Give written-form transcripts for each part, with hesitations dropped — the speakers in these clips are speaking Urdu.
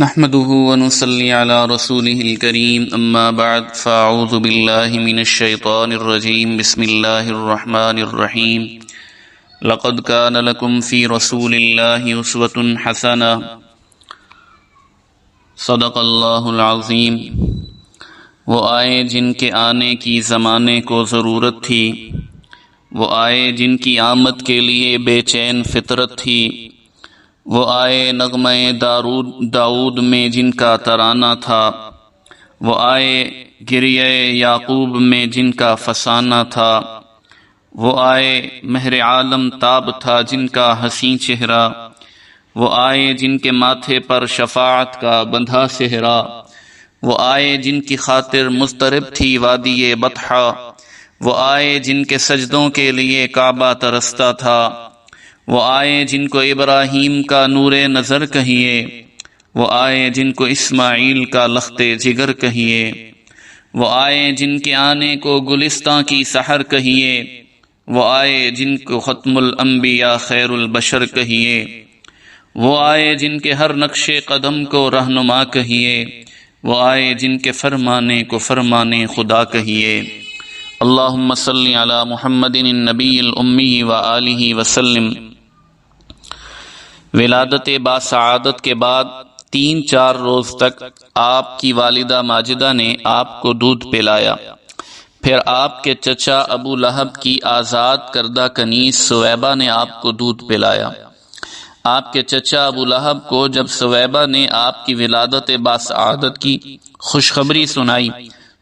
نحمده ونصلي على رسوله الكريم اما بعد فاعوذ بالله من الشيطان الرجيم بسم الله الرحمن الرحيم لقد كان لكم في رسول الله اسوة حسنة صدق الله العظيم۔ وہ آئے جن کے آنے کی زمانے کو ضرورت تھی، وہ آئے جن کی آمد کے لیے بے چین فطرت تھی، وہ آئے نغمہ داؤد میں جن کا ترانہ تھا، وہ آئے گریہ یعقوب میں جن کا فسانہ تھا، وہ آئے مہر عالم تاب تھا جن کا حسین چہرہ، وہ آئے جن کے ماتھے پر شفاعت کا بندھا صحرا، وہ آئے جن کی خاطر مضطرب تھی وادی بطحا، وہ آئے جن کے سجدوں کے لیے کعبہ ترستا تھا، وہ آئے جن کو ابراہیم کا نور نظر کہیے، وہ آئے جن کو اسماعیل کا لخت جگر کہیے، وہ آئے جن کے آنے کو گلستاں کی سحر کہیے، وہ آئے جن کو ختم الانبیاء خیر البشر کہیے، وہ آئے جن کے ہر نقش قدم کو رہنما کہیے، وہ آئے جن کے فرمانے کو فرمانے خدا کہیے۔ اللہم صلی علی محمد النبی الامی وآلہ وسلم۔ ولادت باسعادت کے بعد 3-4 روز تک آپ کی والدہ ماجدہ نے آپ کو دودھ پلایا، پھر آپ کے چچا ابو لہب کی آزاد کردہ کنیز سویبہ نے آپ کو دودھ پلایا۔ آپ کے چچا ابو لہب کو جب سویبہ نے آپ کی ولادت باسعادت کی خوشخبری سنائی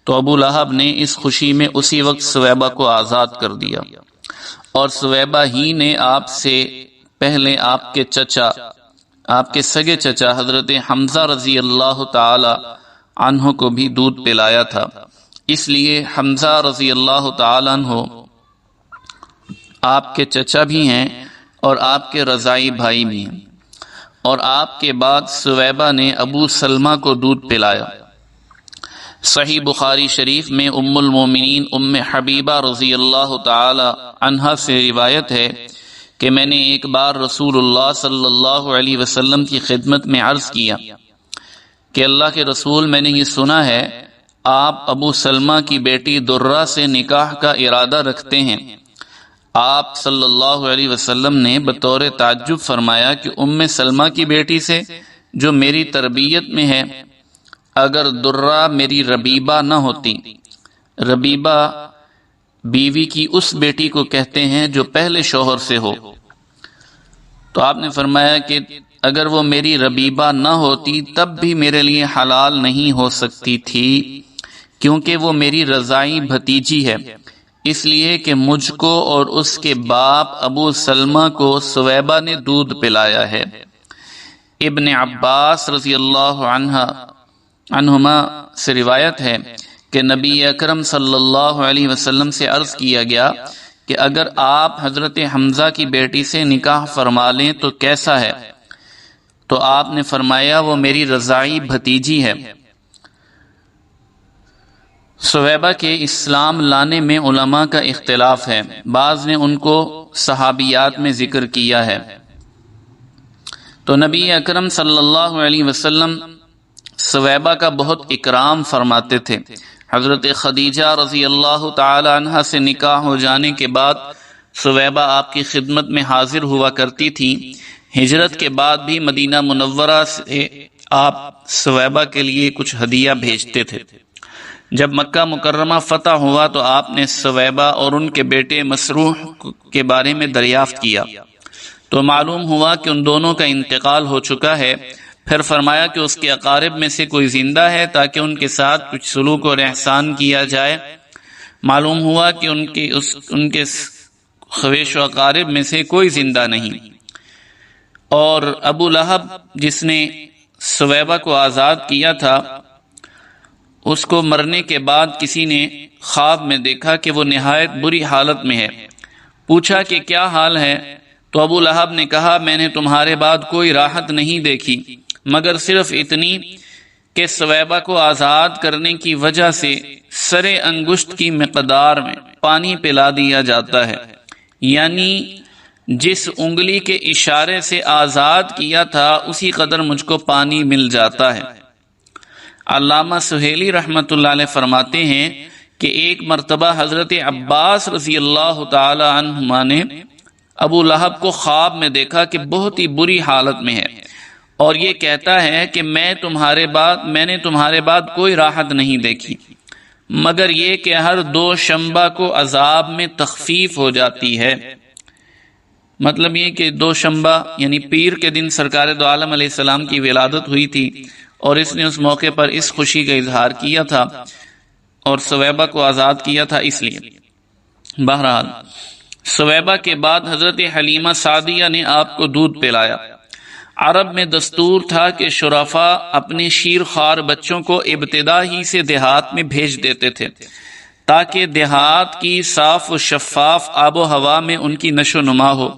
تو ابو لہب نے اس خوشی میں اسی وقت سویبہ کو آزاد کر دیا، اور سویبہ ہی نے آپ سے پہلے آپ کے سگے چچا حضرت حمزہ رضی اللہ تعالی عنہ کو بھی دودھ پلایا تھا، اس لیے حمزہ رضی اللہ تعالی عنہ آپ کے چچا بھی ہیں اور آپ کے رضائی بھائی بھی ہیں۔ اور آپ کے بعد سویبہ نے ابو سلمہ کو دودھ پلایا۔ صحیح بخاری شریف میں ام المومنین ام حبیبہ رضی اللہ تعالی عنہا سے روایت ہے کہ میں نے ایک بار رسول اللہ صلی اللہ علیہ وسلم کی خدمت میں عرض کیا کہ اللہ کے رسول، میں نے یہ سنا ہے آپ ابو سلمہ کی بیٹی درہ سے نکاح کا ارادہ رکھتے ہیں۔ آپ صلی اللہ علیہ وسلم نے بطور تعجب فرمایا کہ ام سلمہ کی بیٹی سے جو میری تربیت میں ہے، اگر درہ میری ربیبہ نہ ہوتی، ربیبہ بیوی کی اس بیٹی کو کہتے ہیں جو پہلے شوہر سے ہو، تو آپ نے فرمایا کہ اگر وہ میری ربیبہ نہ ہوتی تب بھی میرے لیے حلال نہیں ہو سکتی تھی، کیونکہ وہ میری رضائی بھتیجی ہے، اس لیے کہ مجھ کو اور اس کے باپ ابو سلمہ کو سویبہ نے دودھ پلایا ہے۔ ابن عباس رضی اللہ عنہما سے روایت ہے کہ نبی اکرم صلی اللہ علیہ وسلم سے عرض کیا گیا کہ اگر آپ حضرت حمزہ کی بیٹی سے نکاح فرما لیں تو کیسا ہے؟ تو آپ نے فرمایا وہ میری رضائی بھتیجی ہے۔ سویبہ کے اسلام لانے میں علماء کا اختلاف ہے، بعض نے ان کو صحابیات میں ذکر کیا ہے۔ تو نبی اکرم صلی اللہ علیہ وسلم سویبہ کا بہت اکرام فرماتے تھے۔ حضرت خدیجہ رضی اللہ تعالی عنہ سے نکاح ہو جانے کے بعد سویبہ آپ کی خدمت میں حاضر ہوا کرتی تھی۔ ہجرت کے بعد بھی مدینہ منورہ سے آپ سویبہ کے لیے کچھ ہدیہ بھیجتے تھے۔ جب مکہ مکرمہ فتح ہوا تو آپ نے سویبہ اور ان کے بیٹے مسروح کے بارے میں دریافت کیا تو معلوم ہوا کہ ان دونوں کا انتقال ہو چکا ہے۔ پھر فرمایا کہ اس کے اقارب میں سے کوئی زندہ ہے تاکہ ان کے ساتھ کچھ سلوک اور احسان کیا جائے۔ معلوم ہوا کہ ان کے خویش و اقارب میں سے کوئی زندہ نہیں، اور ابو لہب جس نے سویبہ کو آزاد کیا تھا، اس کو مرنے کے بعد کسی نے خواب میں دیکھا کہ وہ نہایت بری حالت میں ہے۔ پوچھا کہ کیا حال ہے؟ تو ابو لہب نے کہا میں نے تمہارے بعد کوئی راحت نہیں دیکھی مگر صرف اتنی کہ سویبہ کو آزاد کرنے کی وجہ سے سرے انگشت کی مقدار میں پانی پلا دیا جاتا ہے، یعنی جس انگلی کے اشارے سے آزاد کیا تھا اسی قدر مجھ کو پانی مل جاتا ہے۔ علامہ سہیلی رحمۃ اللہ علیہ فرماتے ہیں کہ ایک مرتبہ حضرت عباس رضی اللہ تعالی عنہما نے ابو لہب کو خواب میں دیکھا کہ بہت ہی بری حالت میں ہے اور یہ کہتا ہے کہ میں نے تمہارے بعد کوئی راحت نہیں دیکھی مگر یہ کہ ہر دوشنبہ کو عذاب میں تخفیف ہو جاتی ہے۔ مطلب یہ کہ دوشنبہ یعنی پیر کے دن سرکار دو عالم علیہ السلام کی ولادت ہوئی تھی اور اس نے اس موقع پر اس خوشی کا اظہار کیا تھا اور سویبہ کو آزاد کیا تھا اس لیے۔ بہرحال سویبہ کے بعد حضرت حلیمہ سعدیہ نے آپ کو دودھ پلایا۔ عرب میں دستور تھا کہ شرفاء اپنے شیر خوار بچوں کو ابتدا ہی سے دیہات میں بھیج دیتے تھے تاکہ دیہات کی صاف و شفاف آب و ہوا میں ان کی نشو و نما ہو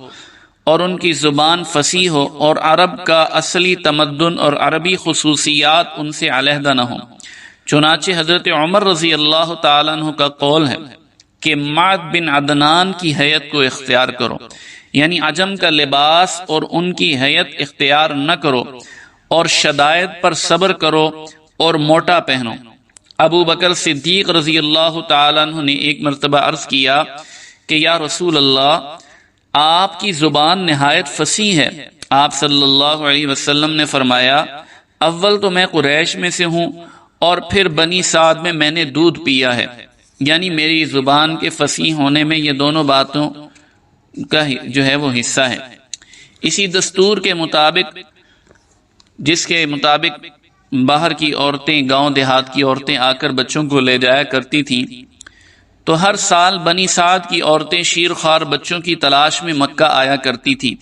اور ان کی زبان فصیح ہو اور عرب کا اصلی تمدن اور عربی خصوصیات ان سے علیحدہ نہ ہوں۔ چنانچہ حضرت عمر رضی اللہ تعالیٰ عنہ کا قول ہے کہ معد بن عدنان کی حیت کو اختیار کرو، یعنی عجم کا لباس اور ان کی حیت اختیار نہ کرو اور شدائد پر صبر کرو اور موٹا پہنو۔ ابو بکر صدیق رضی اللہ تعالیٰ عنہ نے ایک مرتبہ عرض کیا کہ یا رسول اللہ، آپ کی زبان نہایت فصیح ہے۔ آپ صلی اللہ علیہ وسلم نے فرمایا، اول تو میں قریش میں سے ہوں اور پھر بنی سعد میں میں نے دودھ پیا ہے، یعنی میری زبان کے فصیح ہونے میں یہ دونوں باتوں کا جو ہے وہ حصہ ہے۔ اسی دستور کے مطابق جس کے مطابق باہر کی عورتیں، گاؤں دیہات کی عورتیں آ کر بچوں کو لے جایا کرتی تھیں، تو ہر سال بنی سعد کی عورتیں شیر خوار بچوں کی تلاش میں مکہ آیا کرتی تھی۔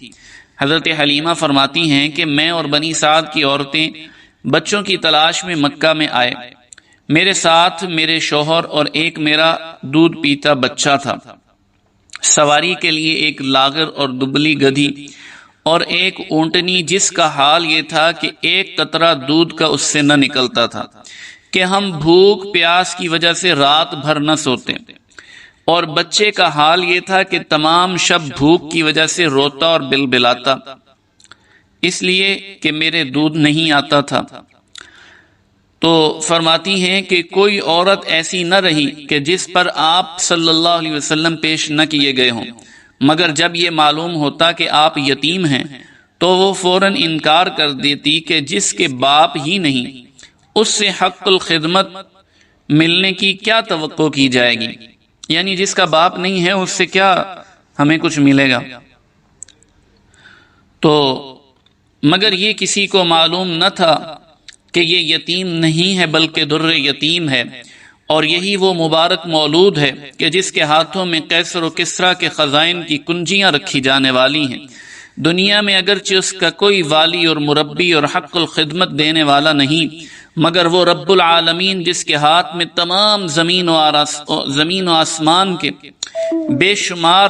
حضرت حلیمہ فرماتی ہیں کہ میں اور بنی سعد کی عورتیں بچوں کی تلاش میں مکہ میں آئے۔ میرے ساتھ میرے شوہر اور ایک میرا دودھ پیتا بچہ تھا۔ سواری کے لیے ایک لاغر اور دبلی گدھی اور ایک اونٹنی جس کا حال یہ تھا کہ ایک قطرہ دودھ کا اس سے نہ نکلتا تھا کہ ہم بھوک پیاس کی وجہ سے رات بھر نہ سوتے، اور بچے کا حال یہ تھا کہ تمام شب بھوک کی وجہ سے روتا اور بلبلاتا اس لیے کہ میرے دودھ نہیں آتا تھا۔ تو فرماتی ہیں کہ کوئی عورت ایسی نہ رہی کہ جس پر آپ صلی اللہ علیہ وسلم پیش نہ کیے گئے ہوں، مگر جب یہ معلوم ہوتا کہ آپ یتیم ہیں تو وہ فوراً انکار کر دیتی کہ جس کے باپ ہی نہیں اس سے حق الخدمت ملنے کی کیا توقع کی جائے گی، یعنی جس کا باپ نہیں ہے اس سے کیا ہمیں کچھ ملے گا۔ تو مگر یہ کسی کو معلوم نہ تھا کہ یہ یتیم نہیں ہے بلکہ در یتیم ہے، اور یہی وہ مبارک مولود ہے کہ جس کے ہاتھوں میں قیصر و کسریٰ کے خزائن کی کنجیاں رکھی جانے والی ہیں۔ دنیا میں اگرچہ اس کا کوئی والی اور مربی اور حق الخدمت دینے والا نہیں، مگر وہ رب العالمین جس کے ہاتھ میں تمام زمین و آسمان کے بے شمار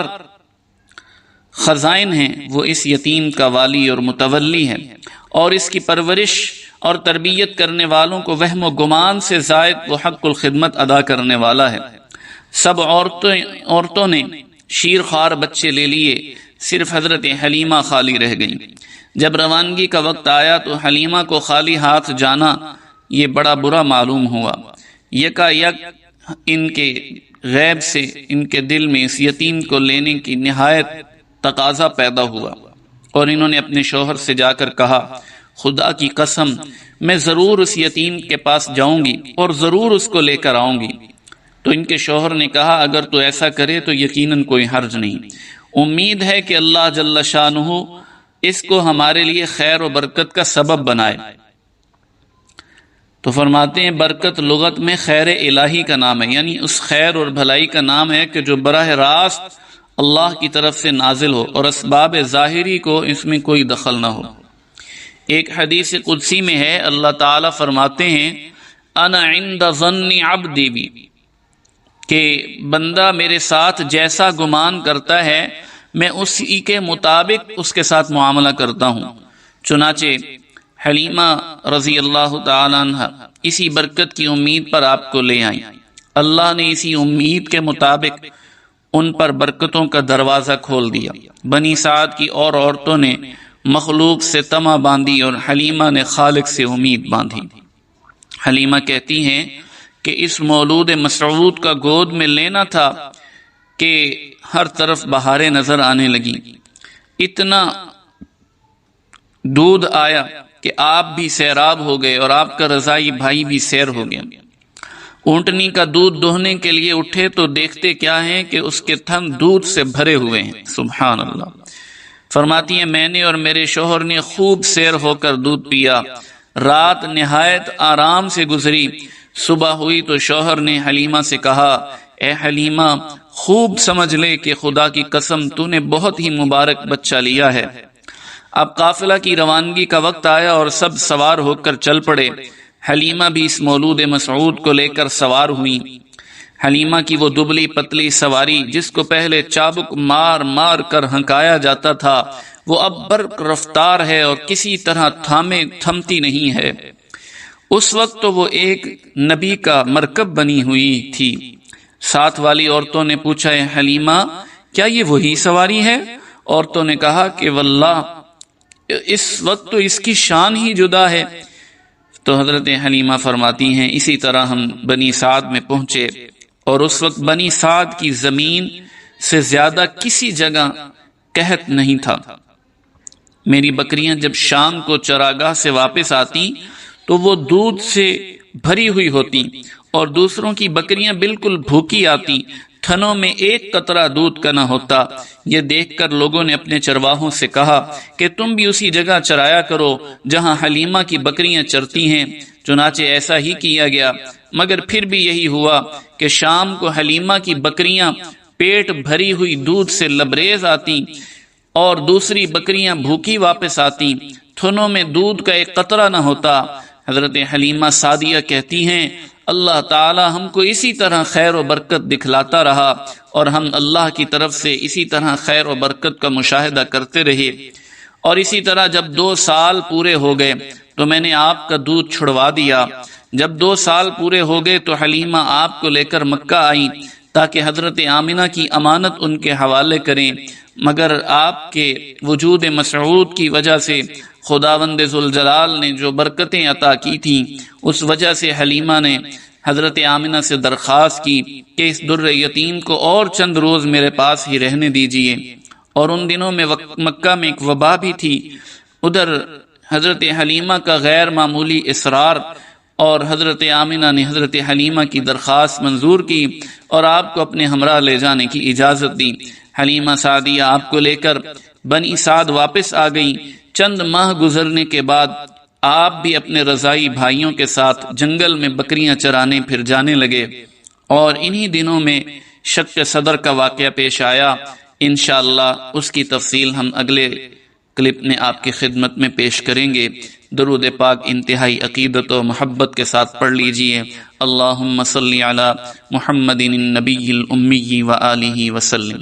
خزائن ہیں، وہ اس یتیم کا والی اور متولی ہے، اور اس کی پرورش اور تربیت کرنے والوں کو وہم و گمان سے زائد وہ حق الخدمت ادا کرنے والا ہے۔ سب عورتوں نے شیر خوار بچے لے لیے، صرف حضرت حلیمہ خالی رہ گئیں۔ جب روانگی کا وقت آیا تو حلیمہ کو خالی ہاتھ جانا یہ بڑا برا معلوم ہوا۔ یکا یک ان کے غیب سے ان کے دل میں اس یتیم کو لینے کی نہایت تقاضا پیدا ہوا، اور انہوں نے اپنے شوہر سے جا کر کہا، خدا کی قسم میں ضرور اس یتیم کے پاس جاؤں گی اور ضرور اس کو لے کر آؤں گی۔ تو ان کے شوہر نے کہا، اگر تو ایسا کرے تو یقیناً کوئی حرج نہیں، امید ہے کہ اللہ جل شانہ اس کو ہمارے لیے خیر و برکت کا سبب بنائے۔ تو فرماتے ہیں برکت لغت میں خیر الہی کا نام ہے، یعنی اس خیر اور بھلائی کا نام ہے کہ جو براہ راست اللہ کی طرف سے نازل ہو اور اسباب ظاہری کو اس میں کوئی دخل نہ ہو۔ ایک حدیث قدسی میں ہے، اللہ تعالیٰ فرماتے ہیں، انا عند ظن عبدی بی، کہ بندہ میرے ساتھ جیسا گمان کرتا ہے میں اسی کے مطابق اس کے ساتھ معاملہ کرتا ہوں۔ چنانچہ حلیمہ رضی اللہ تعالیٰ عنہ اسی برکت کی امید پر آپ کو لے آئیں۔ اللہ نے اسی امید کے مطابق ان پر برکتوں کا دروازہ کھول دیا۔ بنی سعد کی اور عورتوں نے مخلوق سے طمع باندھی اور حلیمہ نے خالق سے امید باندھی۔ حلیمہ کہتی ہیں کہ اس مولود مسعود کا گود میں لینا تھا کہ ہر طرف بہاریں نظر آنے لگی، اتنا دودھ آیا کہ آپ بھی سیراب ہو گئے اور آپ کا رضائی بھائی بھی سیر ہو گیا۔ اونٹنی کا دودھ دوہنے کے لیے اٹھے تو دیکھتے کیا ہیں کہ اس کے تھن دودھ سے بھرے ہوئے ہیں۔ سبحان اللہ۔ فرماتی ہیں میں نے اور میرے شوہر نے خوب سیر ہو کر دودھ پیا، رات نہایت آرام سے گزری۔ صبح ہوئی تو شوہر نے حلیمہ سے کہا، اے حلیمہ خوب سمجھ لے کہ خدا کی قسم تو نے بہت ہی مبارک بچہ لیا ہے۔ اب قافلہ کی روانگی کا وقت آیا اور سب سوار ہو کر چل پڑے۔ حلیمہ بھی اس مولود مسعود کو لے کر سوار ہوئی۔ حلیمہ کی وہ دبلی پتلی سواری جس کو پہلے چابک مار مار کر ہنکایا جاتا تھا، وہ اب برق رفتار ہے اور کسی طرح تھمتی نہیں ہے۔ اس وقت تو وہ ایک نبی کا مرکب بنی ہوئی تھی۔ ساتھ والی عورتوں نے پوچھا، اے حلیمہ کیا یہ وہی سواری ہے؟ عورتوں نے کہا کہ واللہ اس وقت تو اس کی شان ہی جدا ہے۔ تو حضرت حلیمہ فرماتی ہیں اسی طرح ہم بنی سعد میں پہنچے اور اس وقت بنی سعد کی زمین سے زیادہ کسی جگہ قحط نہیں تھا۔ میری بکریاں جب شام کو چراگاہ سے واپس آتی تو وہ دودھ سے بھری ہوئی ہوتی اور دوسروں کی بکریاں بالکل بھوکی آتی، تھنوں میں ایک قطرہ دودھ کا نہ ہوتا۔ یہ دیکھ کر لوگوں نے اپنے چرواہوں سے کہا کہ تم بھی اسی جگہ چرایا کرو جہاں حلیمہ کی بکریاں چرتی ہیں۔ چنانچہ ایسا ہی کیا گیا، مگر پھر بھی یہی ہوا کہ شام کو حلیمہ کی بکریاں پیٹ بھری ہوئی دودھ سے لبریز آتی اور دوسری بکریاں بھوکی واپس آتی، تھنوں میں دودھ کا ایک قطرہ نہ ہوتا۔ حضرت حلیمہ سعدیہ کہتی ہیں اللہ تعالی ہم کو اسی طرح خیر و برکت دکھلاتا رہا اور ہم اللہ کی طرف سے اسی طرح خیر و برکت کا مشاہدہ کرتے رہے، اور اسی طرح جب 2 سال پورے ہو گئے تو میں نے آپ کا دودھ چھڑوا دیا۔ جب 2 سال پورے ہو گئے تو حلیمہ آپ کو لے کر مکہ آئی تاکہ حضرت آمنہ کی امانت ان کے حوالے کریں، مگر آپ کے وجود مسعود کی وجہ سے خداوند ذوالجلال نے جو برکتیں عطا کی تھیں اس وجہ سے حلیمہ نے حضرت آمنہ سے درخواست کی کہ اس در یتیم کو اور چند روز میرے پاس ہی رہنے دیجیے۔ اور ان دنوں میں مکہ میں ایک وبا بھی تھی۔ ادھر حضرت حلیمہ کا غیر معمولی اصرار اور حضرت آمنہ نے حضرت حلیمہ کی درخواست منظور کی اور آپ کو اپنے ہمراہ لے جانے کی اجازت دی۔ حلیمہ سعدیہ آپ کو لے کر بنی سعد واپس آ گئی۔ چند ماہ گزرنے کے بعد آپ بھی اپنے رضائی بھائیوں کے ساتھ جنگل میں بکریاں چرانے پھر جانے لگے، اور انہی دنوں میں شق صدر کا واقعہ پیش آیا۔ انشاءاللہ اس کی تفصیل ہم اگلے کلپ میں آپ کی خدمت میں پیش کریں گے۔ درود پاک انتہائی عقیدت و محبت کے ساتھ پڑھ لیجئے۔ اللہم صلی علی محمد النبی الامی وآلہ وسلم۔